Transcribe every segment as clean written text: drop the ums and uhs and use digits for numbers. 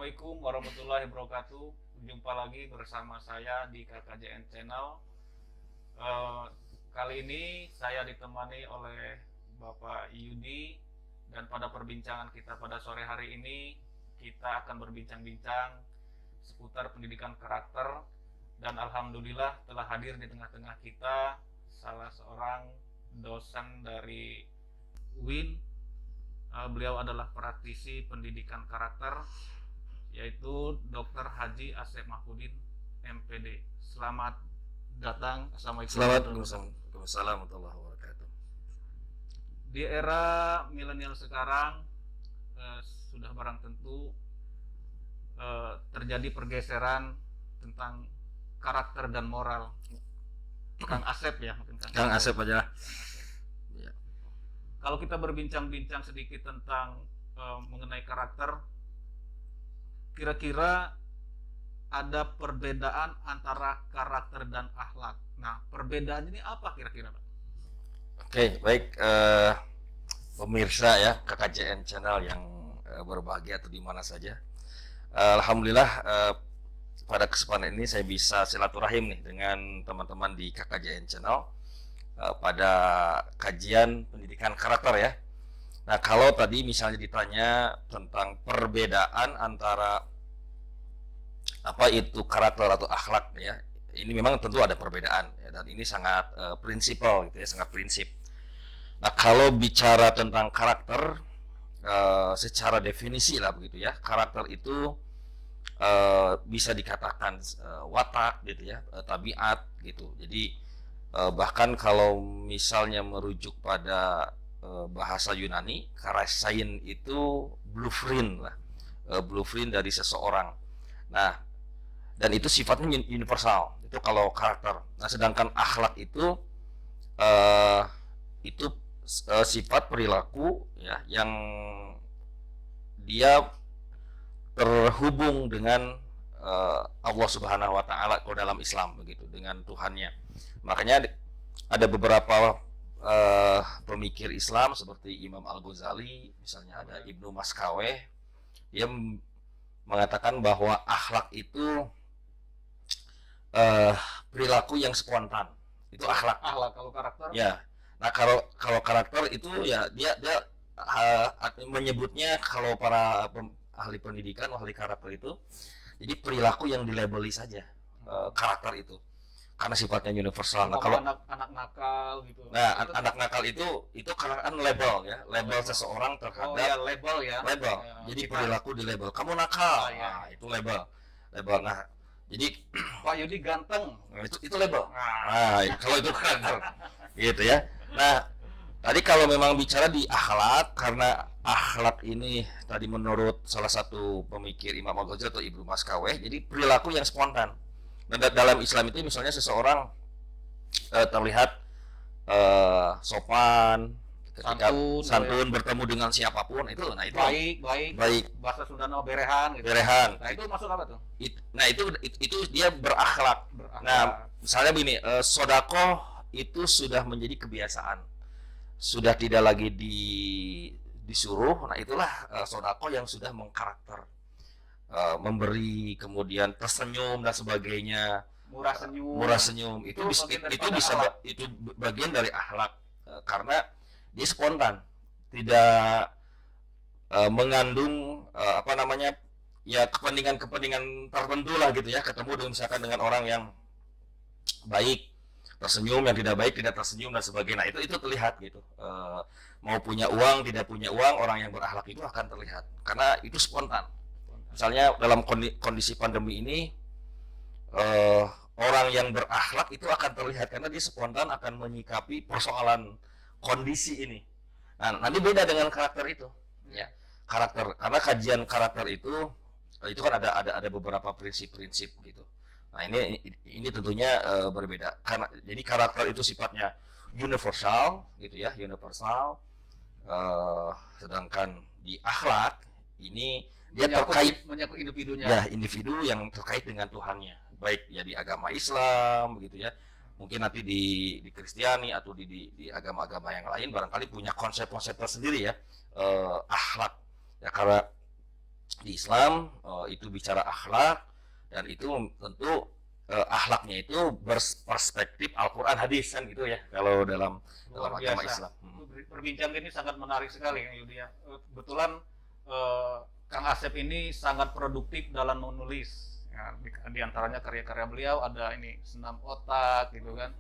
Assalamualaikum warahmatullahi wabarakatuh. Jumpa lagi bersama saya di KKJN Channel. Eh, Kali ini saya ditemani oleh Bapak Yudi, dan pada perbincangan kita pada sore hari ini kita akan berbincang-bincang seputar pendidikan karakter, dan alhamdulillah telah hadir di tengah-tengah kita salah seorang dosen dari UIN. Beliau adalah praktisi pendidikan karakter, yaitu Dr. Haji Asep Mahfudin MPD. Selamat datang. Assalamualaikum. Waalaikumsalam warahmatullahi wabarakatuh. Di era milenial sekarang, sudah barang tentu terjadi pergeseran tentang karakter dan moral. Kang Asep ya, mungkin Kang Asep aja. Ya. Kalau kita berbincang-bincang sedikit tentang mengenai karakter, kira-kira ada perbedaan antara karakter dan akhlak. Nah, perbedaan ini apa kira-kira, Pak? Oke, baik pemirsa ya KKJN Channel yang berbahagia atau di mana saja. Alhamdulillah pada kesempatan ini saya bisa silaturahim nih dengan teman-teman di KKJN Channel pada kajian pendidikan karakter ya. Nah, kalau tadi misalnya ditanya tentang perbedaan antara apa itu karakter atau akhlak ya, ini memang tentu ada perbedaan ya, dan ini sangat prinsipal gitu ya, sangat prinsip. Nah, kalau bicara tentang karakter secara definisi lah begitu ya, karakter itu bisa dikatakan watak gitu ya, tabiat gitu. Jadi bahkan kalau misalnya merujuk pada bahasa Yunani, karasain itu blueprint lah, blueprint dari seseorang. Nah, dan itu sifatnya universal, itu kalau karakter. Nah, sedangkan akhlak itu sifat perilaku ya, yang dia terhubung dengan Allah Subhanahu wa taala kalau dalam Islam begitu, dengan Tuhannya. Makanya ada beberapa pemikir Islam seperti Imam Al-Ghazali, misalnya ada Ibnu Maskaweh, dia mengatakan bahwa akhlak itu perilaku yang spontan, itu akhlak. Akhlak, kalau karakter? Ya. Nah, kalau karakter itu ya dia menyebutnya, kalau para ahli pendidikan, ahli karakter itu, jadi perilaku yang dilabeli saja karakter itu, karena sifatnya universal. Nah, kalau anak nakal gitu. Nah, anak nakal itu karena kan label ya, label seseorang terhadap. Oh ya, label ya. Label. Jadi perilaku di label. Kamu nakal. Nah, itu label. Label. Nah, jadi Pak Yudi ganteng. itu label. Nah, kalau itu karakter. Gitu ya. Nah, tadi kalau memang bicara di akhlak, karena akhlak ini tadi menurut salah satu pemikir Imam Al-Ghazali atau Ibnu Maskaweh, jadi perilaku yang spontan. Dan dalam Islam itu misalnya seseorang terlihat sopan, ketika santun bertemu dengan siapapun, itu baik bahasa Sundana berehan gitu. Berehan. Nah, itu masuk apa tuh? Nah, itu dia berakhlak. Nah, misalnya begini, sodako itu sudah menjadi kebiasaan, sudah tidak lagi disuruh. Nah, itulah sodako yang sudah mengkarakter, memberi, kemudian tersenyum dan sebagainya, murah senyum itu bagian dari akhlak, karena dia spontan, tidak mengandung ya kepentingan tertentu lah gitu ya, ketemu misalkan dengan orang yang baik tersenyum, yang tidak baik tidak tersenyum dan sebagainya. Nah, itu terlihat gitu, mau punya uang tidak punya uang, orang yang berakhlak itu akan terlihat karena itu spontan. Misalnya dalam kondisi pandemi ini, orang yang berakhlak itu akan terlihat karena dia spontan akan menyikapi persoalan kondisi ini. Nah, nanti beda dengan karakter itu ya. Karakter, karena kajian karakter itu kan ada beberapa prinsip-prinsip gitu. Nah, ini tentunya berbeda, karena jadi karakter itu sifatnya universal gitu ya, universal. Sedangkan di akhlak ini dia terkait menyangkut individunya. Ya, individu yang terkait dengan Tuhannya, baik ya di agama Islam begitu ya, mungkin nanti di Kristiani atau di agama-agama yang lain barangkali punya konsep-konsep tersendiri ya, akhlak ya, karena di Islam itu bicara akhlak, dan itu tentu akhlaknya itu berperspektif Al-Quran hadis kan gitu ya kalau dalam Luar agama biasa. Islam. Perbincangan ini sangat menarik sekali, Kang Yudi ya. Kebetulan Kang Asep ini sangat produktif dalam menulis. Ya, di antaranya karya-karya beliau ada ini Senam Otak gitu kan.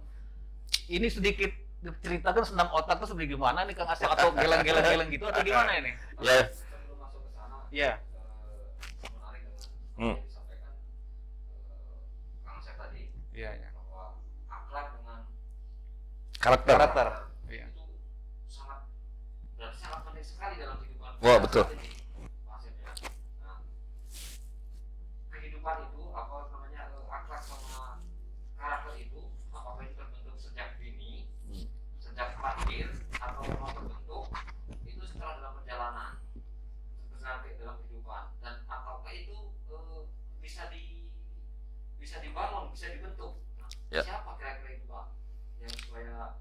Ini sedikit ceritakan Senam Otak itu seperti gimana nih Kang Asep, atau geleng-geleng gitu atau gimana ini? Ya. Sebelum masuk ke sana, Ya. menarik dengan Hmm. yang disampaikan Kang Asep tadi, Iya, ya. bahwa akhlak dengan Karakter. Karakter. Iya. itu berarti sangat penting sekali dalam kehidupan Wah, kita betul. saat ini, Pak Asep ya. Nah, kehidupan itu apa namanya, akhlak sama karakter itu apakah itu terbentuk sejak dini, sejak lahir, atau memang terbentuk itu setelah dalam perjalanan sampai dalam kehidupan, dan apakah itu bisa dibangun, bisa dibentuk. Nah, Ya. siapa kira-kira itu Pak yang supaya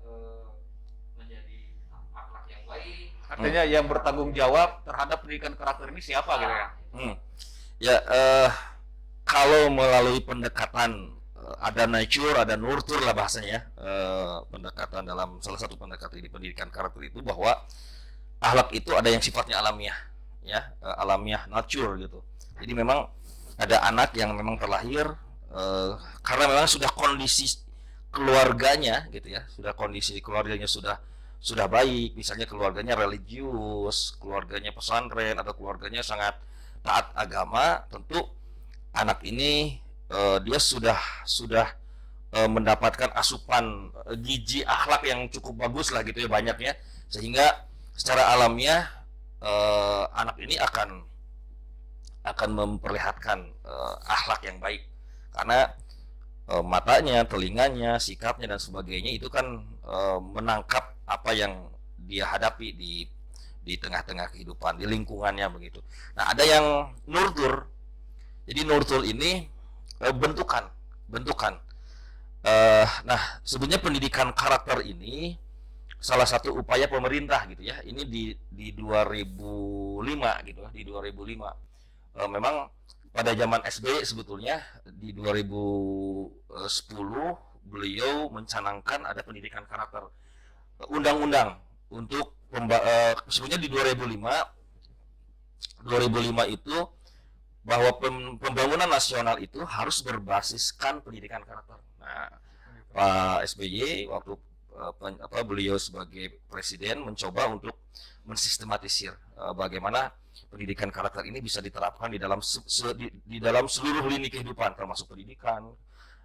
menjadi akhlak yang baik? Artinya yang bertanggung jawab terhadap pendidikan karakter ini siapa gitu ya? Ya, kalau melalui pendekatan ada nature, ada nurture lah bahasanya ya. Pendekatan dalam salah satu pendekatan di pendidikan karakter itu bahwa akhlak itu ada yang sifatnya alamiah, ya, alamiah, nature gitu. Jadi memang ada anak yang memang terlahir karena memang sudah kondisi keluarganya gitu ya, sudah kondisi keluarganya sudah baik, misalnya keluarganya religius, keluarganya pesantren, atau keluarganya sangat taat agama, tentu anak ini dia sudah mendapatkan asupan gizi akhlak yang cukup bagus lah gitu ya, banyak ya, sehingga secara alamiah anak ini akan memperlihatkan akhlak yang baik, karena matanya, telinganya, sikapnya dan sebagainya itu kan menangkap apa yang dia hadapi di tengah-tengah kehidupan, di lingkungannya begitu. Nah, ada yang nurtur. Jadi nurtur ini bentukan. Nah, sebenarnya pendidikan karakter ini salah satu upaya pemerintah gitu ya. Ini di 2005 gitu, di 2005. Memang pada zaman SBY sebetulnya di 2010 beliau mencanangkan ada pendidikan karakter, undang-undang untuk sebenarnya di 2005 itu bahwa pembangunan nasional itu harus berbasiskan pendidikan karakter. Nah, Pak SBY waktu beliau sebagai presiden mencoba untuk mensistematisir bagaimana pendidikan karakter ini bisa diterapkan di dalam seluruh lini kehidupan, termasuk pendidikan,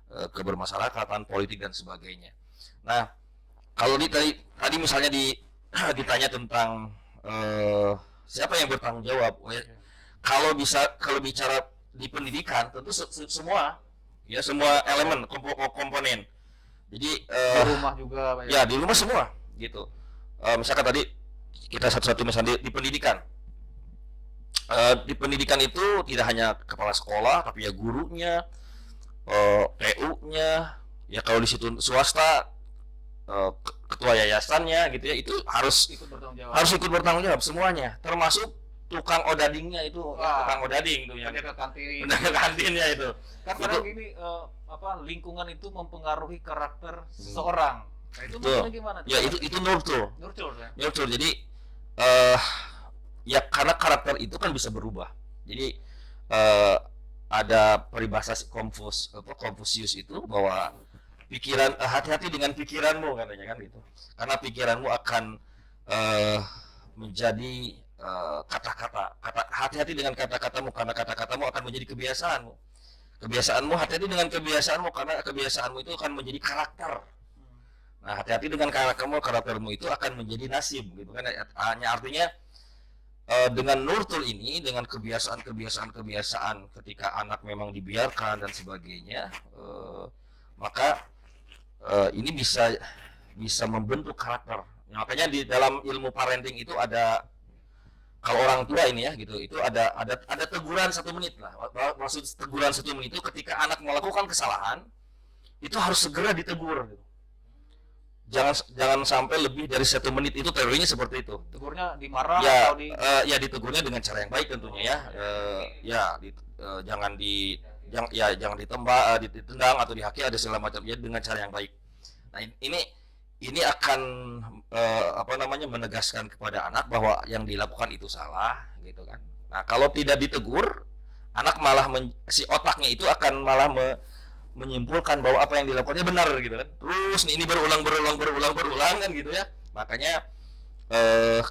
kebermasyarakatan, politik dan sebagainya. Nah, kalau tadi misalnya ditanya tentang siapa yang bertanggung jawab, kalau bicara di pendidikan tentu semua elemen komponen. Jadi Di rumah juga Pak, ya di rumah semua gitu. Misalkan tadi kita satu-satu misalnya di pendidikan. Di pendidikan itu tidak hanya kepala sekolah, tapi ya gurunya, PU-nya, ya kalau di situ swasta ketua yayasannya gitu ya, itu harus ikut bertanggung jawab. ikut bertanggung jawab semuanya, termasuk tukang odadingnya itu. Wah, Tukang odading tuh yang penjaga kantin. penjaga kantinnya itu. Kan kadang gini lingkungan itu mempengaruhi karakter seseorang. Nah, itu maksudnya gimana? Ya itu nurture. Nurture ya. Nurture. Jadi ya karena karakter itu kan bisa berubah. Jadi ada peribahasa Confucius itu bahwa pikiran hati-hati dengan pikiranmu katanya kan gitu. Karena pikiranmu akan menjadi kata-kata. Hati-hati dengan kata-katamu karena kata-katamu akan menjadi kebiasaanmu. Kebiasaanmu, hati-hati dengan kebiasaanmu karena kebiasaanmu itu akan menjadi karakter. Nah, hati-hati dengan karaktermu itu akan menjadi nasib gitu kan. Hanya artinya dengan nurture ini, dengan kebiasaan ketika anak memang dibiarkan dan sebagainya, maka ini bisa membentuk karakter. Makanya di dalam ilmu parenting itu ada, kalau orang tua ini ya gitu, itu ada teguran 1 menit lah. Maksud teguran 1 menit itu ketika anak melakukan kesalahan itu harus segera ditegur gitu. jangan sampai lebih dari 1 menit, itu teorinya seperti itu. Tegurnya dimarah Ya, atau di ya ditegurnya dengan cara yang baik tentunya ya. Ya, jangan jangan ditembak, ditendang atau dihaki ada segala macam ya, dengan cara yang baik. Nah, ini akan menegaskan kepada anak bahwa yang dilakukan itu salah gitu kan. Nah, kalau tidak ditegur, anak malah si otaknya itu akan malah menyimpulkan bahwa apa yang dilakukannya benar gitu kan. Terus ini berulang kan gitu ya. Makanya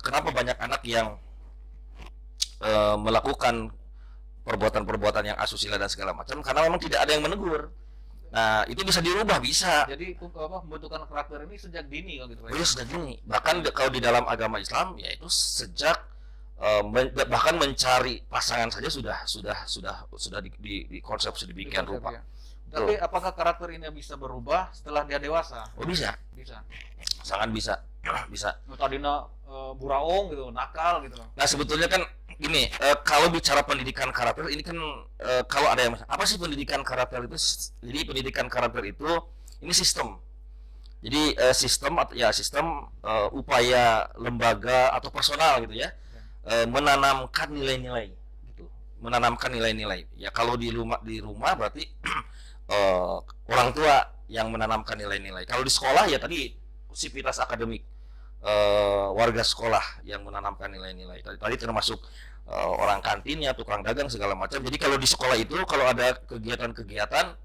kenapa banyak anak yang melakukan perbuatan-perbuatan yang asusila dan segala macam, karena memang tidak ada yang menegur. Nah, itu bisa dirubah, bisa. jadi pembentukan karakter ini sejak dini gitu Pak. Iya, sejak dini. Bahkan kalau di dalam agama Islam yaitu sejak bahkan mencari pasangan saja sudah di konsep sedemikian rupa. Ya. Tapi apakah karakter ini bisa berubah setelah dia dewasa? Oh, bisa. Sangat bisa. Bisa. Tadinya buraung gitu, nakal gitu. Nah, sebetulnya kan gini, kalau bicara pendidikan karakter ini kan kalau ada yang apa sih pendidikan karakter itu? Jadi pendidikan karakter itu ini sistem. Jadi sistem upaya lembaga atau personal gitu ya, menanamkan nilai-nilai gitu. Menanamkan nilai-nilai. Ya kalau di rumah berarti orang tua yang menanamkan nilai-nilai. Kalau di sekolah ya tadi sivitas akademik, warga sekolah yang menanamkan nilai-nilai. Tadi termasuk orang kantinnya, tukang dagang segala macam. Jadi kalau di sekolah itu kalau ada kegiatan-kegiatan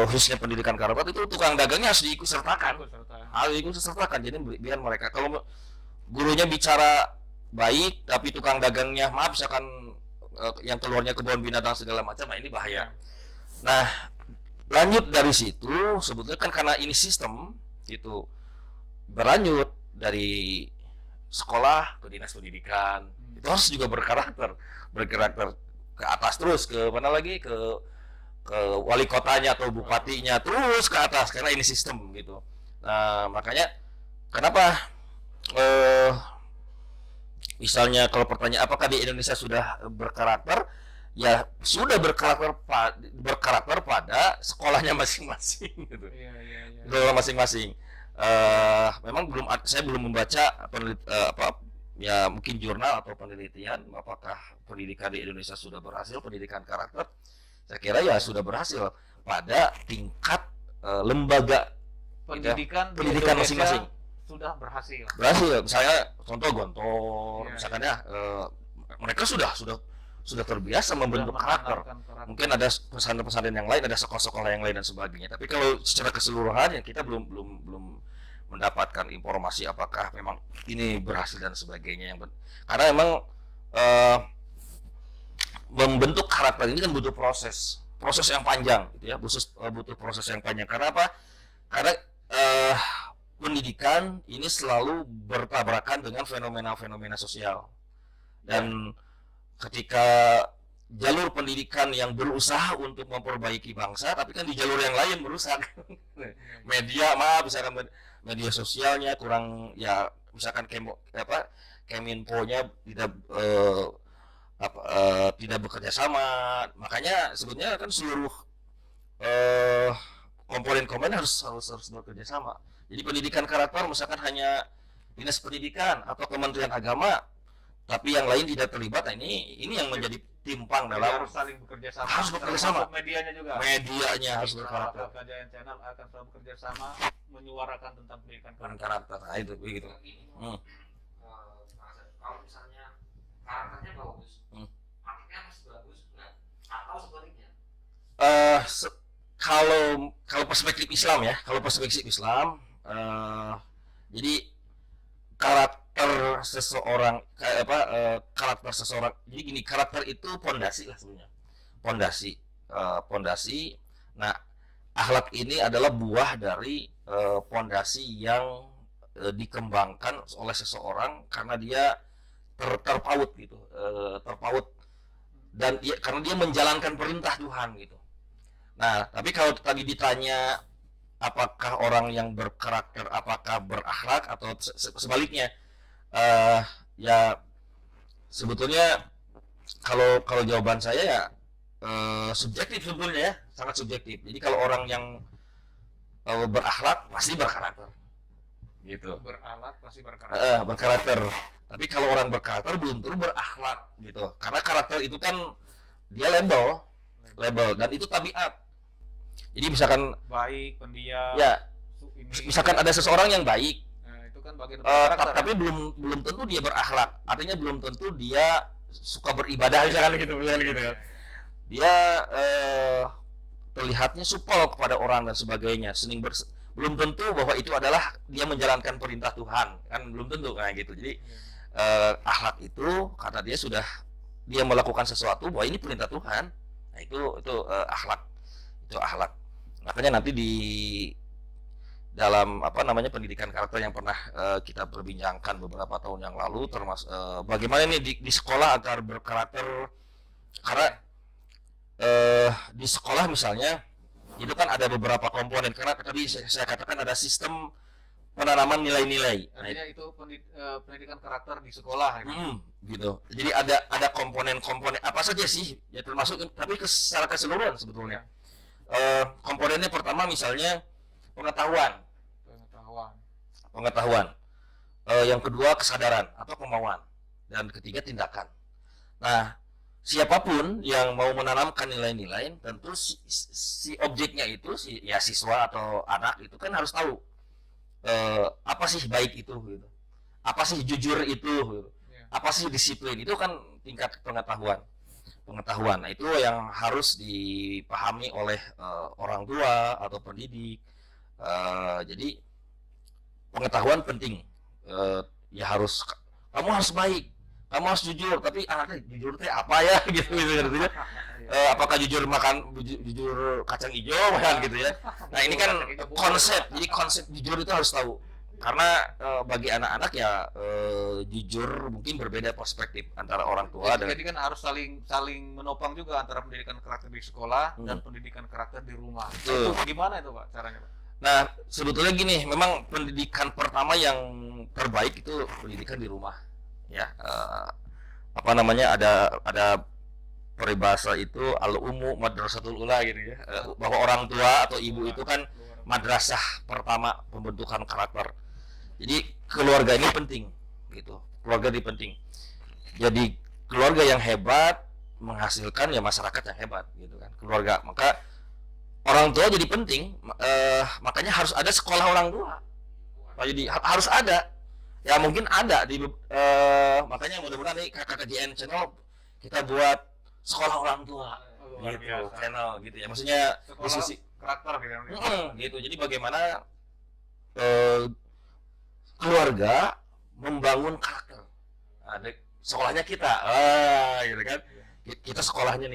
khususnya pendidikan karakter itu tukang dagangnya harus diikut sertakan. Jadi biar mereka, kalau gurunya bicara baik tapi tukang dagangnya misalkan yang keluarnya kebun binatang segala macam, nah ini bahaya. Nah, lanjut dari situ sebetulnya kan karena ini sistem itu berlanjut dari sekolah ke dinas pendidikan, itu harus juga berkarakter ke atas, terus ke mana lagi, ke wali kotanya atau bupatinya, terus ke atas, karena ini sistem gitu. Nah, makanya kenapa misalnya kalau pertanyaan apakah di Indonesia sudah berkarakter, ya sudah berkarakter pada sekolahnya masing-masing gitu. Sekolah masing-masing. Memang saya belum membaca ya mungkin jurnal atau penelitian apakah pendidikan di Indonesia sudah berhasil pendidikan karakter. Saya kira ya sudah berhasil pada tingkat lembaga pendidikan masing-masing. Sudah berhasil. Misalnya contoh Gontor, misalkan ya mereka sudah terbiasa membentuk karakter. Mungkin ada pesantren-pesantren yang lain, ada sekolah-sekolah yang lain dan sebagainya. Tapi kalau secara keseluruhan ya kita belum mendapatkan informasi apakah memang ini berhasil dan sebagainya. Karena memang membentuk karakter ini kan butuh proses yang panjang gitu ya, butuh proses yang panjang. Karena apa? Karena pendidikan ini selalu bertabrakan dengan fenomena-fenomena sosial. Dan ketika jalur pendidikan yang berusaha untuk memperbaiki bangsa, tapi kan di jalur yang lain merusak. Misalkan media sosialnya kurang, ya misalkan Keminfo-nya tidak bekerja sama. Makanya sebetulnya kan seluruh komponen harus bekerja sama. Jadi pendidikan karakter misalkan hanya dinas pendidikan atau Kementerian Agama, tapi yang lain tidak terlibat, nah ini yang menjadi timpang dalam. Harus saling bekerja sama. Harus bekerja sama. Medianya juga. Medianya harus berkarakter. KJN Channel akan selalu bekerja sama menyuarakan tentang pendidikan karakter. Nah, itu begitu. Kalau misalnya karakternya bagus, akhlaknya masih bagus, atau sebaliknya? Kalau perspektif Islam ya, jadi karakter seseorang jadi gini, karakter itu pondasi lah sebenarnya, pondasi. Nah, akhlak ini adalah buah dari pondasi yang dikembangkan oleh seseorang karena dia terpaut gitu, dan karena dia menjalankan perintah Tuhan gitu. Nah, tapi kalau tadi ditanya apakah orang yang berkarakter apakah berakhlak atau sebaliknya, ya sebetulnya kalau jawaban saya ya subjektif sebetulnya ya, sangat subjektif. Jadi kalau orang yang berakhlak pasti berkarakter. Gitu. Beralat pasti berkarakter. Berkarakter. Tapi kalau orang berkarakter belum tentu berakhlak gitu. Karena karakter itu kan dia label dan itu tabiat. Jadi misalkan Baik, pendiam. ya, Ini. misalkan ada seseorang yang baik, Nah, itu kan bagian dari karakter. tapi belum tentu dia berakhlak. Artinya belum tentu dia suka beribadah misalkan gitu kan. Dia terlihatnya supel kepada orang dan sebagainya, belum tentu bahwa itu adalah dia menjalankan perintah Tuhan, kan belum tentu kayak gitu. Jadi akhlak itu karena dia melakukan sesuatu bahwa ini perintah Tuhan, nah itu akhlak. Makanya nanti di dalam pendidikan karakter yang pernah kita perbincangkan beberapa tahun yang lalu, termasuk bagaimana nih di sekolah agar berkarakter. Karena di sekolah misalnya itu kan ada beberapa komponen, karena tadi saya katakan ada sistem penanaman nilai-nilai. Artinya itu pendidikan karakter di sekolah. Gitu. Jadi ada komponen-komponen apa saja sih? Ya termasuk, tapi secara keseluruhan sebetulnya. Komponennya pertama misalnya pengetahuan. Yang kedua kesadaran atau kemauan, dan ketiga tindakan. Nah, siapapun yang mau menanamkan nilai-nilai, tentu si objeknya itu siswa atau anak itu kan harus tahu apa sih baik itu gitu. Apa sih jujur itu gitu. Apa sih disiplin itu, kan tingkat pengetahuan. Nah, itu yang harus dipahami oleh orang tua atau pendidik. Jadi pengetahuan penting. Kamu harus baik, kamu harus jujur, tapi anaknya jujur teh apa ya gitu artinya. Apakah jujur jujur kacang hijau kan gitu ya. Nah, ini kan konsep. Jadi konsep jujur itu harus tahu. Karena bagi anak-anak ya jujur mungkin berbeda perspektif antara orang tua dan. Jadi kan harus saling menopang juga antara pendidikan karakter di sekolah dan pendidikan karakter di rumah. Itu gimana itu Pak caranya Pak? Nah, sebetulnya gini, memang pendidikan pertama yang terbaik itu pendidikan di rumah. Ya, ada peribahasa itu al-ummu madrasatul ula gitu ya, bahwa orang tua atau ibu itu kan madrasah pertama pembentukan karakter. Jadi keluarga ini penting gitu. Keluarga ini penting. Jadi keluarga yang hebat menghasilkan ya masyarakat yang hebat gitu kan. Keluarga, maka orang tua jadi penting. Makanya harus ada sekolah orang tua. Jadi harus ada. Ya mungkin ada di makanya mudah-mudahan nih KKJN channel kita buat sekolah orang tua gitu, channel gitu ya. Maksudnya sekolah diskusi karakter gitu. Jadi bagaimana keluarga membangun karakter. Ada sekolahnya kita. Gitu kan. Kita sekolahnya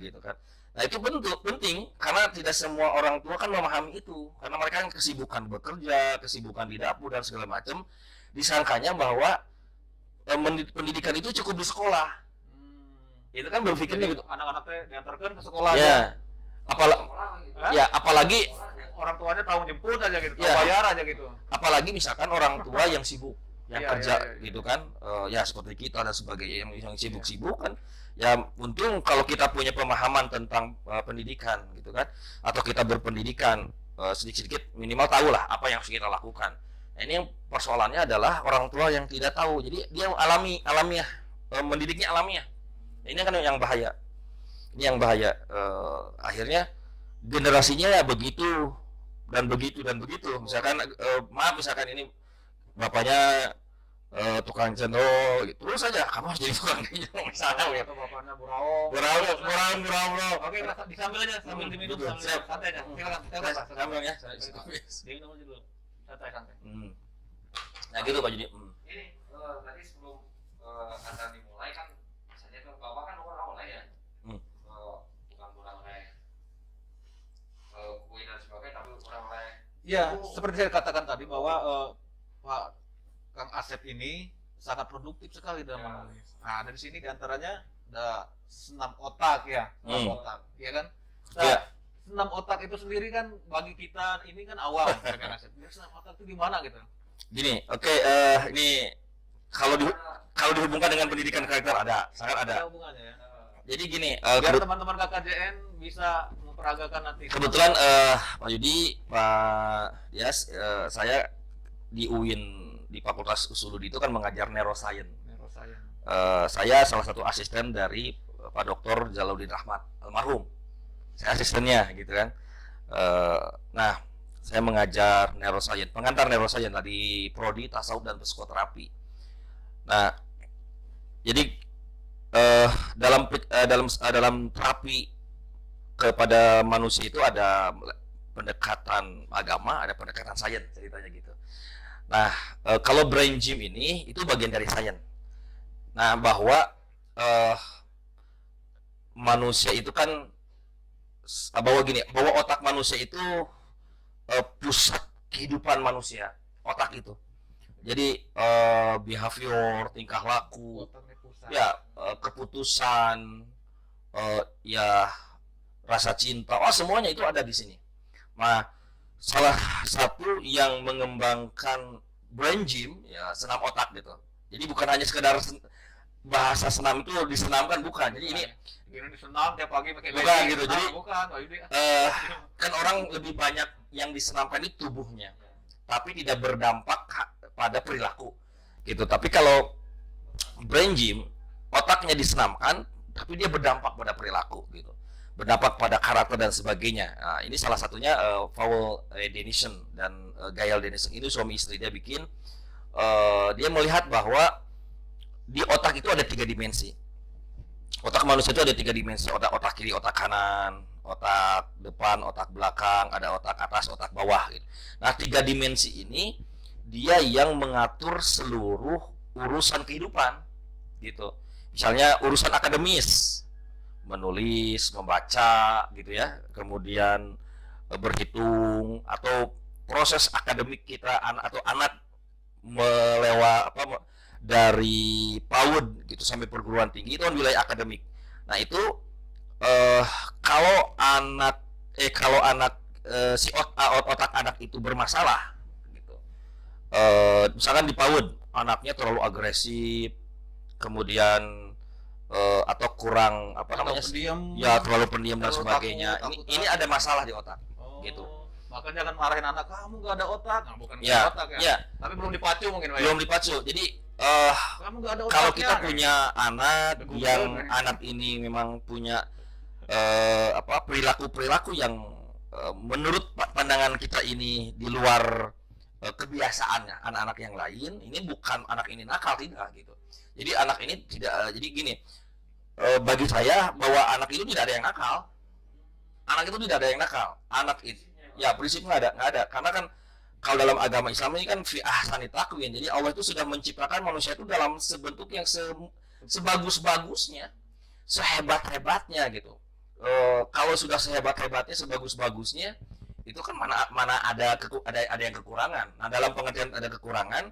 gitu kan. Nah, itu penting karena tidak semua orang tua kan memahami itu, karena mereka kan kesibukan bekerja, kesibukan di dapur dan segala macam. Disangkanya bahwa pendidikan itu cukup di sekolah. Itu kan berpikirnya gitu. Anak-anaknya diantarkan ke sekolah Ya. Apalagi orang tuanya tahu jemput aja gitu, Ya. bayar aja gitu. Apalagi misalkan orang tua yang sibuk, yang Iya, kerja iya. gitu kan, ya seperti kita dan sebagainya yang sibuk-sibuk kan. Ya untung kalau kita punya pemahaman tentang pendidikan gitu kan, atau kita berpendidikan sedikit-sedikit minimal tahu lah apa yang harus kita lakukan. Nah, ini yang persoalannya adalah orang tua yang tidak tahu, jadi dia alamiah, mendidiknya alamiah. Nah, ini kan yang bahaya. Ini yang bahaya. Akhirnya generasinya ya begitu dan begitu. Misalkan misalkan ini bapaknya tukang cendol gitu. Terus saja kamu harus jadi tukang cendol misalnya ya. Atau bapaknya buraung. Buraung. Oke, disambil aja sambil diminum Betul, sambil siap. santai aja. Silakan. Sambil ya. Diminum aja dulu. Santai. Nah gitu Pak, jadi Ini tadi sebelum acara dimulai kan biasanya tuh bapak kan orang ya, bukan orang kue dan sebagainya, tapi orang Ya, seperti saya katakan tadi bahwa Pak Kang Asep ini sangat produktif sekali dalam Ya. menulis. Nah, dari sini diantaranya ada senam otak ya, otak, ya kan? Nah, Ya. senam otak itu sendiri kan bagi kita ini kan awam, ya kan Asep. Jadi senam otak itu gimana gitu? gini, oke, ini kalau dihubungkan dengan pendidikan karakter sangat ada. Hubungannya ya. Jadi gini, Biar teman-teman KKJN bisa memperagakan nanti? Kebetulan Pak Yudi, Pak Dias, saya di UIN di Fakultas Usuludi itu kan mengajar neuroscience. Neuroscience. Saya salah satu asisten dari Pak Dr. Jalauddin Rahmat almarhum. Saya asistennya gitu kan. Nah, saya mengajar neuroscience, pengantar neuroscience di prodi tasawuf dan psikoterapi. Nah, jadi dalam terapi kepada manusia itu ada pendekatan agama, ada pendekatan sains ceritanya gitu. Nah, kalau brain gym ini itu bagian dari sains. Nah, bahwa manusia itu kan bahwa otak manusia itu pusat kehidupan manusia, otak itu. Jadi behavior, tingkah laku, ya keputusan, ya rasa cinta, semuanya itu ada di sini. Nah, salah satu yang mengembangkan brain gym ya senam otak gitu. Jadi bukan hanya sekedar bahasa senam itu disenamkan, bukan. Jadi ini disenam tiap pagi pakai bukan gitu. Jadi bukan, kan orang lebih banyak yang disenamkan itu tubuhnya, tapi tidak berdampak pada perilaku gitu. Tapi kalau brain gym, otaknya disenamkan, tapi dia berdampak pada perilaku gitu, berdampak pada karakter dan sebagainya. Nah, ini salah satunya Paul Denison dan Gail Denison, itu suami istri. Dia bikin, dia melihat bahwa di otak itu ada 3 dimensi. Otak manusia itu ada 3 dimensi, otak kiri, otak kanan, otak depan, otak belakang, ada otak atas, otak bawah gitu. Nah, 3 dimensi ini dia yang mengatur seluruh urusan kehidupan gitu. Misalnya urusan akademis, menulis, membaca gitu ya, kemudian berhitung, atau proses akademik kita atau anak dari PAUD gitu sampai perguruan tinggi, itu kan wilayah akademik. Nah, itu kalau anak si otak anak itu bermasalah gitu. Misalkan di PAUD anaknya terlalu agresif, kemudian atau kurang pendiam, ya terlalu pendiam dan terlalu sebagainya. takut, Ini ada masalah di otak. Oh, gitu. Makanya jangan marahin anak, kamu gak ada otak. Nah, bukan gak Ya, ada otak ya. ya. Tapi belum dipacu mungkin, Pak. Belum dipacu. Jadi Kamu gak ada otaknya. kalau kita punya anak Google, yang ya. anak ini memang punya perilaku yang menurut pandangan kita ini di luar kebiasaannya anak-anak yang lain, ini bukan anak ini nakal, tidak gitu. Jadi anak ini tidak, jadi gini, bagi saya bahwa anak itu tidak ada yang nakal. Anak itu tidak ada yang nakal. Anak itu, ya prinsipnya nggak ada. Karena kan kalau dalam agama Islam ini kan fi ahsani taqwim. Jadi Allah itu sudah menciptakan manusia itu dalam sebentuk yang sebagus-bagusnya, sehebat-hebatnya gitu. Kalau sudah sehebat-hebatnya, sebagus-bagusnya, itu kan mana ada yang kekurangan. Nah, dalam pengertian ada kekurangan,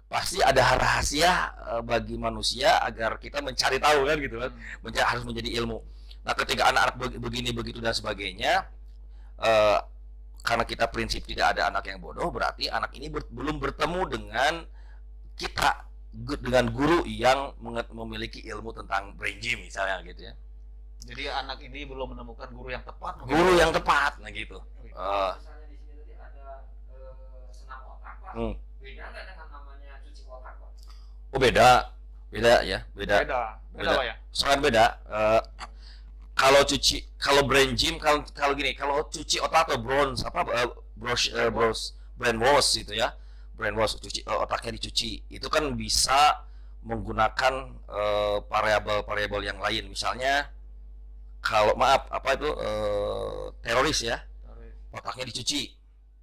pasti ada rahasia bagi manusia agar kita mencari tahu kan gitu kan, harus menjadi ilmu. Nah, ketika anak-anak begini begitu dan sebagainya, karena kita prinsip tidak ada anak yang bodoh, berarti anak ini belum bertemu dengan kita, dengan guru yang memiliki ilmu tentang brain gym misalnya gitu ya. Jadi anak ini belum menemukan guru yang tepat. Guru yang tepat, nah gitu. Misalnya di sini tadi ada senam otak, Pak. Beda nggak dengan namanya cuci otak, Pak? Oh, beda ya, beda. Beda Pak ya. Sangat beda. Kalau brain gym, kalau gini, kalau cuci otak atau brain wash itu ya, brain wash, otaknya dicuci, itu kan bisa menggunakan variabel-variabel yang lain. Misalnya kalau teroris ya, otaknya dicuci.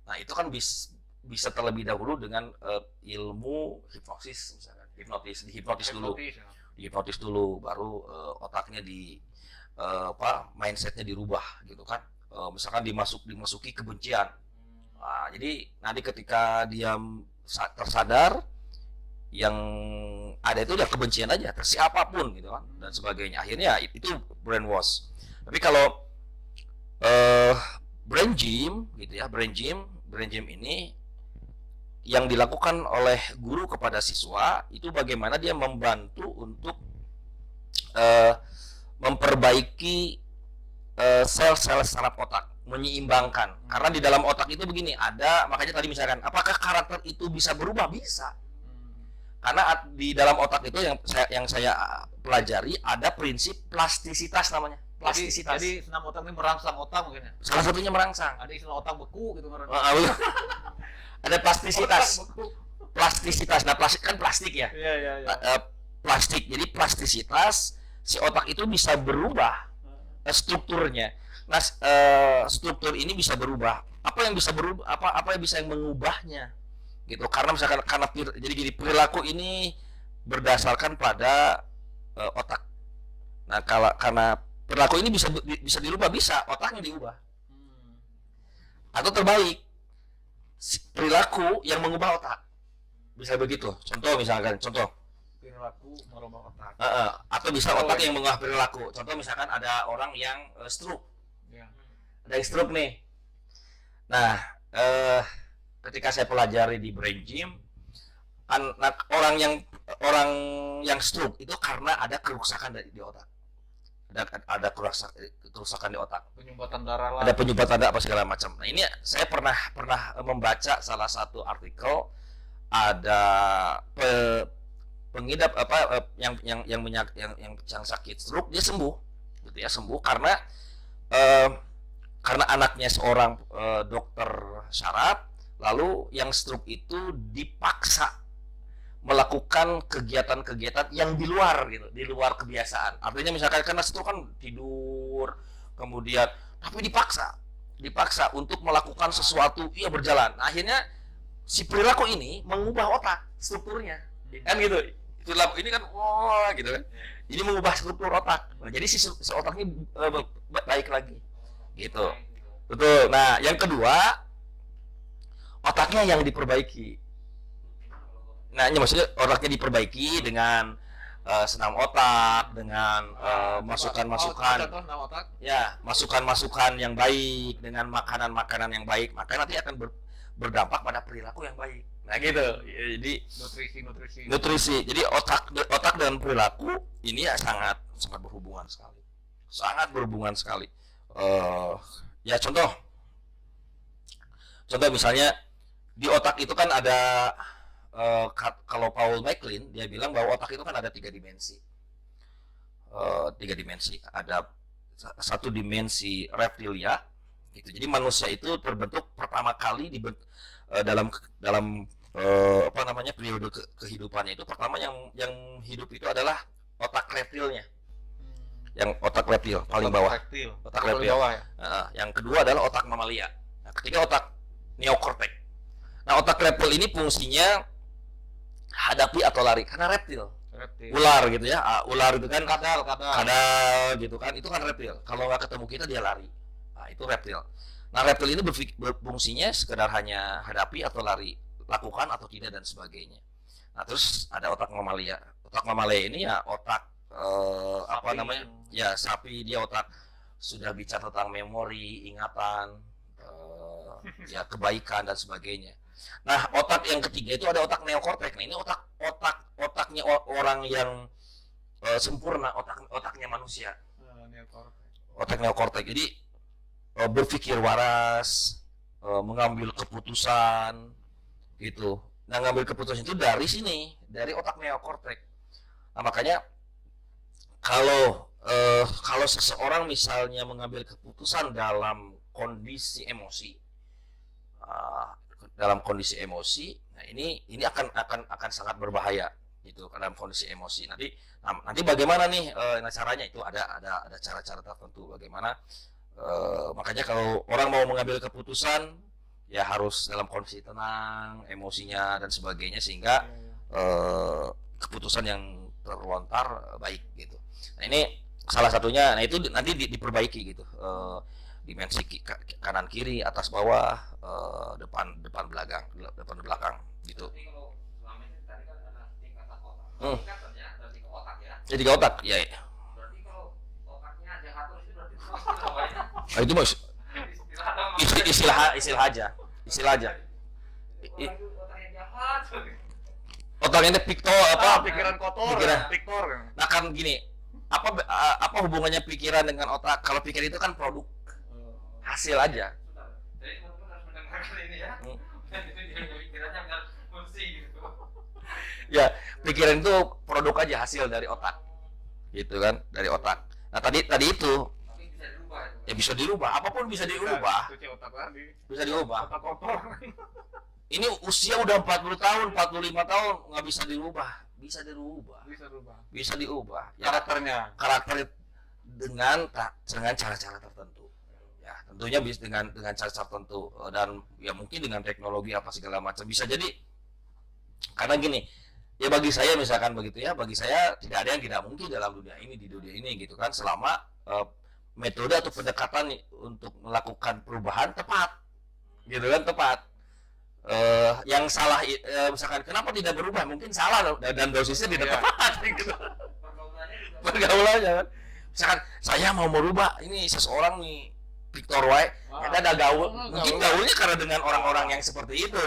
Nah, itu kan bisa terlebih dahulu dengan ilmu hipnosis, misalkan dihipnotis dulu, baru otaknya mindsetnya dirubah gitu kan. Misalkan dimasuki kebencian. Nah, jadi nanti ketika dia tersadar, yang ada itu udah kebencian aja, siapapun gitu kan, dan sebagainya. Akhirnya itu brainwash. Tapi kalau brain gym gitu ya, brain gym ini yang dilakukan oleh guru kepada siswa itu bagaimana dia membantu untuk memperbaiki sel-sel saraf otak, menyeimbangkan. Karena di dalam otak itu begini, ada, makanya tadi misalkan apakah karakter itu bisa berubah? Bisa. Karena di dalam otak itu yang saya pelajari ada prinsip plastisitas namanya. Plastisitas. Jadi senam otak ini merangsang otak mungkin ya. Salah satunya merangsang. Ada istilah otak beku gitu kan. Ada plastisitas. Otak beku. Plastisitas. Nah, plastik kan plastik ya. Iya. Plastik. Jadi plastisitas si otak itu bisa berubah strukturnya. Nah, struktur ini bisa berubah. Apa yang bisa berubah? Apa yang bisa mengubahnya? Gitu. Karena misalkan jadi gini, perilaku ini berdasarkan pada otak. Nah, karena perilaku ini bisa dirubah, bisa otaknya diubah. Atau terbalik, perilaku yang mengubah otak. Bisa begitu. Contoh misalkan, Perilaku merubah otak. atau bisa otak yang mengubah perilaku. Contoh misalkan ada orang yang stroke. Ya. Ada yang stroke nih. Nah, ketika saya pelajari di brain gym, orang yang stroke itu karena ada kerusakan di otak. Ada kerusakan di otak. Penyumbatan darah lah. Ada penyumbatan darah apa segala macam. Nah, ini saya pernah membaca salah satu artikel, ada pengidap yang sakit stroke, dia sembuh gitu ya, karena anaknya seorang dokter syaraf, lalu yang stroke itu dipaksa melakukan kegiatan-kegiatan yang di luar gitu, di luar kebiasaan. Artinya misalkan karena stroke kan tidur, kemudian tapi dipaksa untuk melakukan sesuatu, ia berjalan. Nah, akhirnya si perilaku ini mengubah otak strukturnya, kan gitu. Ini kan gitu kan. Ini mengubah struktur otak. Nah, jadi si otaknya baik lagi. Gitu. Betul. Nah, yang kedua, otaknya yang diperbaiki. Nah, ini maksudnya otaknya diperbaiki dengan senam otak, dengan masukan-masukan, ya, masukan-masukan yang baik, dengan makanan-makanan yang baik, maka nanti akan berdampak pada perilaku yang baik. Nah, gitu. Jadi nutrisi. Jadi otak dan perilaku ini ya sangat berhubungan sekali. Sangat berhubungan sekali. Ya contoh misalnya di otak itu kan ada kalau Paul MacLean dia bilang bahwa otak itu kan ada 3 dimensi. 3 dimensi. Ada satu dimensi reptilia gitu. Jadi manusia itu terbentuk pertama kali dalam periode kehidupannya itu pertama yang hidup itu adalah otak reptilnya. Yang otak reptil paling bawah. Otak reptil. Yang kedua adalah otak mamalia. Nah, ketiga otak neokortek. Nah, otak reptil ini fungsinya hadapi atau lari karena reptil. Ular gitu ya. Ular itu kan kadal gitu kan. Itu kan reptil. Kalau nggak ketemu kita dia lari. Nah, itu reptil. Nah, reptil ini berfungsinya sekedar hanya hadapi atau lari, lakukan atau tidak dan sebagainya. Nah, terus ada otak mamalia. Otak mamalia ini ya otak ya sapi, dia otak sudah bicara tentang memori, ingatan, ya kebaikan dan sebagainya. Nah, otak yang ketiga itu ada otak neokortek. Nah, ini otaknya orang yang sempurna, otaknya manusia. Otak neokortek. Jadi berpikir waras, mengambil keputusan gitu. Nah, ngambil keputusan itu dari sini, dari otak neokortek. Nah, makanya kalau seseorang misalnya mengambil keputusan dalam kondisi emosi, nah ini akan sangat berbahaya gitu dalam kondisi emosi. Nanti bagaimana nih caranya, itu ada cara-cara tertentu bagaimana. Makanya kalau orang mau mengambil keputusan ya harus dalam kondisi tenang, emosinya dan sebagainya, sehingga keputusan yang terlontar baik gitu. Nah, ini salah satunya. Nah, itu nanti diperbaiki gitu, dimensi kanan kiri, atas bawah, depan belakang gitu. Jadi kalau selama ini tadi kan ada tingkatan otak. Tingkatannya ada 3 otak ya. Ya 3 otak ya. Berarti kalau otaknya ada yang atur itu berarti namanya. Nah, itu mas istilah aja. Otak yang jahat. Otaknya itu pikiran kotor. Piktor. Nah, kan gini, apa hubungannya pikiran dengan otak? Kalau pikiran itu kan produk hasil aja. Jadi teman-teman harus mendengarkan ini ya. Dan itu dia pikirannya biar fungsi gitu. Ya, pikiran itu produk aja hasil dari otak, gitu kan, dari otak. Nah tadi itu Tapi bisa dirubah itu. ya bisa dirubah, apapun bisa dirubah, Cuci otak tadi. bisa dirubah. Otak kotor. Ini usia udah 40 tahun, 45 tahun nggak bisa dirubah, bisa dirubah, Bisa rubah. bisa diubah. Ya, Karakternya. karakter dengan cara-cara tertentu. Ya, tentunya bisa dengan cara-cara tertentu dan ya mungkin dengan teknologi apa segala macam bisa jadi. Karena gini, ya bagi saya misalkan begitu ya, bagi saya tidak ada yang tidak mungkin dalam dunia ini, di dunia ini gitu kan, selama metode atau pendekatan untuk melakukan perubahan tepat, gitu kan, tepat. Yang salah misalkan kenapa tidak berubah, mungkin salah dan dosisnya tidak Iya. tepat gitu. Pergaulannya juga. Pergaulannya kan, misalkan saya mau merubah ini seseorang nih Victor White, ya ada gaul, mungkin gaulnya karena dengan orang-orang yang seperti itu.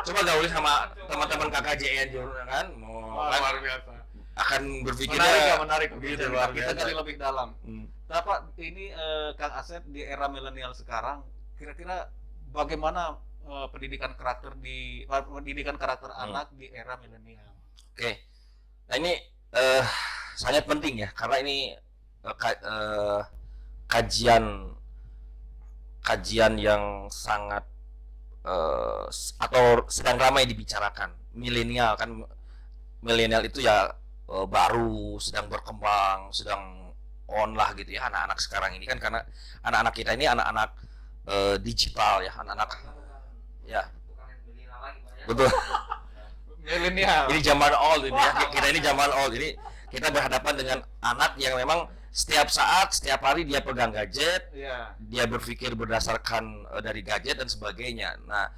Coba gaulnya sama teman-teman KKJN juga kan, mau Wah, kan luar biasa. akan berpikir Menarik gitu, gitu, luar kita biasa. gali lebih dalam. Hmm. Nah, Pak, ini Kang Asep di era milenial sekarang, kira-kira bagaimana pendidikan karakter anak di era milenial? Oke, nah ini sangat penting ya, karena ini kajian yang sangat atau sedang ramai dibicarakan. Milenial kan, milenial itu ya baru, sedang berkembang, sedang on lah gitu ya, anak-anak sekarang ini kan, karena anak-anak kita ini anak-anak digital ya, anak-anak ya Bukan yang milenial lagi Pak ya. betul. Milenial. Ini zaman old ini ya, kita ini zaman old. Ini kita berhadapan dengan anak yang memang setiap saat, setiap hari dia pegang gadget, Iya. dia berpikir berdasarkan dari gadget dan sebagainya. Nah,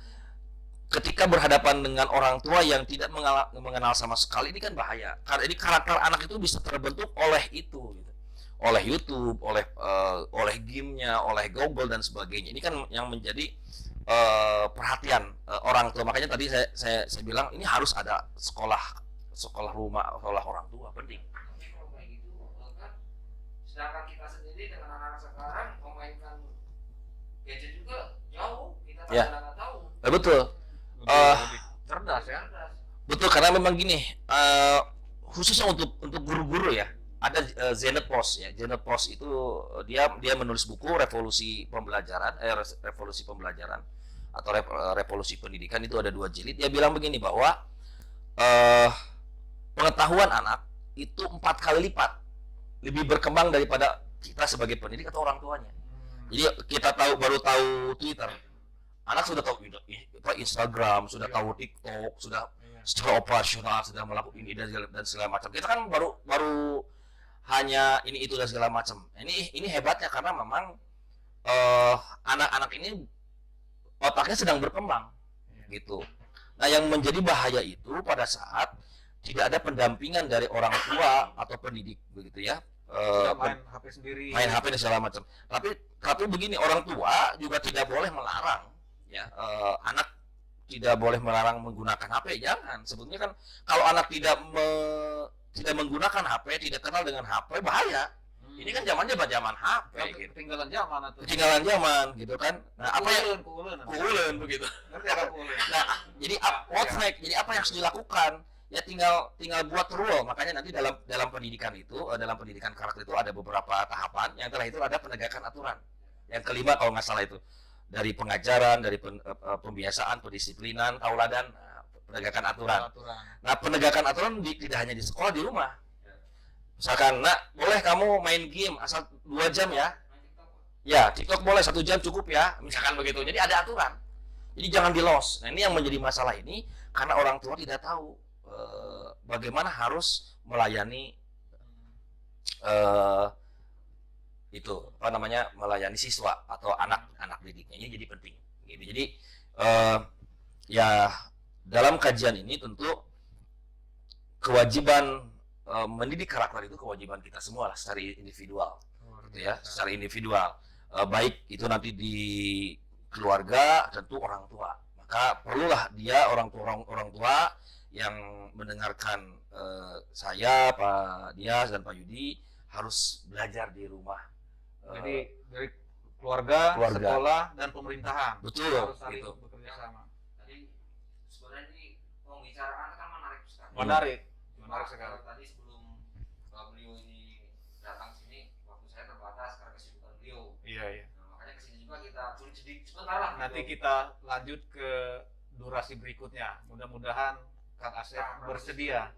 ketika berhadapan dengan orang tua yang tidak mengenal sama sekali, ini kan bahaya. Karena ini karakter anak itu bisa terbentuk oleh itu, gitu. Oleh YouTube, oleh gamenya, oleh Google dan sebagainya. Ini kan yang menjadi perhatian orang tua. Makanya tadi saya bilang ini harus ada sekolah rumah, sekolah orang tua penting. Tapi kalau kayak gitu kan, sedangkan kita sendiri dengan anak-anak sekarang memainkan gadget juga jauh, kita Ya. kadang nggak tahu. Betul. Lebih cerdas ya. Cerdas. Betul, karena memang gini, khususnya untuk guru-guru ya, ada Zenet Post ya. Zenet Post itu dia menulis buku revolusi pembelajaran atau revolusi pendidikan, itu ada 2 jilid. Dia bilang begini bahwa pengetahuan anak itu 4 kali lipat lebih berkembang daripada kita sebagai pendidik atau orang tuanya. Jadi kita baru tahu Twitter, anak sudah tahu Instagram, sudah tahu TikTok, sudah secara operasional sudah melakukan ini dan segala macam. Kita kan baru hanya ini itu dan segala macam. Ini hebatnya karena memang anak-anak ini otaknya sedang berkembang gitu. Nah, yang menjadi bahaya itu pada saat tidak ada pendampingan dari orang tua atau pendidik begitu ya. Main HP sendiri. Main HP dan segala macam. Tapi begini, orang tua juga tidak boleh melarang ya, anak tidak boleh melarang menggunakan HP, jangan. Sebetulnya kan kalau anak tidak menggunakan HP, tidak kenal dengan HP, bahaya. Ini kan zamannya zaman HP gitu. Ketinggalan zaman atau Ketinggalan zaman gitu kan. Nah, apa yang kuulen begitu. Ngerti apa kuulen? Nah, jadi what's next? Jadi apa yang harus dilakukan? Ya tinggal buat rule. Makanya nanti dalam pendidikan itu, dalam pendidikan karakter itu ada beberapa tahapan. Yang terakhir itu ada penegakan aturan. Yang kelima kalau nggak salah itu dari pengajaran, dari pembiasaan, pendisiplinan, tauladan, penegakan aturan. Nah, penegakan aturan tidak hanya di sekolah, di rumah. Misalkan, nak, boleh kamu main game asal 2 jam ya? Ya, TikTok boleh 1 jam cukup ya, misalkan begitu. Jadi ada aturan. Jadi jangan di loss. Nah, ini yang menjadi masalah ini karena orang tua tidak tahu bagaimana harus melayani itu apa namanya, melayani siswa atau anak didiknya. Ini jadi penting. Gitu. Jadi ya dalam kajian ini tentu kewajiban mendidik karakter itu kewajiban kita semua lah secara individual, gitu ya, secara individual. Baik itu nanti di keluarga, tentu orang tua. Maka perlulah dia orang tua yang mendengarkan saya, Pak Dias dan Pak Yudi harus belajar di rumah. Jadi dari keluarga, sekolah, dan pemerintahan Betul, harus saling gitu. bekerja sama. Tadi sebenarnya ini pembicaraan kan menarik sekali. Menarik Cuma sekali. kalau tadi sebelum beliau ini datang sini, waktu saya terbatas karena kesibukan beliau. Iya, iya. Nah, makanya kesini juga kita sulit sedikit sebentar lah. Nanti gitu. kita lanjut ke durasi berikutnya. Mudah-mudahan Kang Asep bersedia.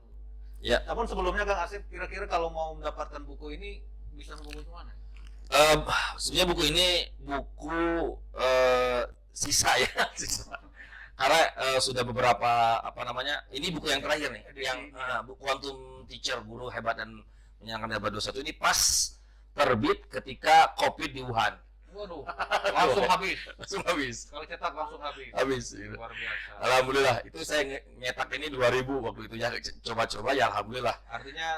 Ya. Namun sebelumnya Kang Asep, kira-kira kalau mau mendapatkan buku ini bisa menghubungi kemana? Sebenarnya buku ini buku sisa ya, sisa. Karena sudah beberapa apa namanya, ini buku yang terakhir nih, Edisi. yang buku Quantum Teacher, guru hebat dan menyangkan hebat 21 ini pas terbit ketika COVID di Wuhan. Waduh, langsung habis. Langsung habis. Kalau cetak langsung habis. Habis. Gitu. Luar biasa. Alhamdulillah, itu saya nyetak ini 2000 waktu itu ya, coba-coba ya alhamdulillah. Artinya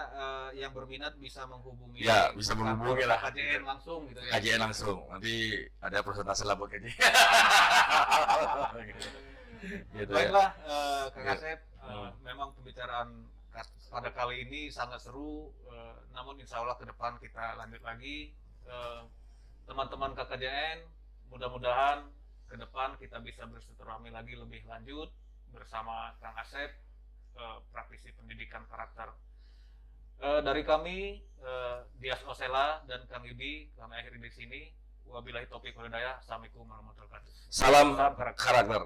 yang berminat bisa menghubungi Ya, bisa menghubungi lah. KJN langsung gitu ya. Kajian langsung. Nanti ada presentasi lah buat kajian. Gitu ya. Baiklah, Kang Ya. Asep, memang pembicaraan pada kali ini sangat seru, namun insya Allah ke depan kita lanjut lagi. Teman-teman KKJN, mudah-mudahan ke depan kita bisa bersilaturahmi lagi lebih lanjut bersama Kang Asep, praktisi pendidikan karakter. Dari kami, Dias Osela dan Kang Yudi, kami akhiri di sini. Wabillahi taufiq wal hidayah. Assalamualaikum warahmatullahi wabarakatuh. Salam Salam karakter. karakter.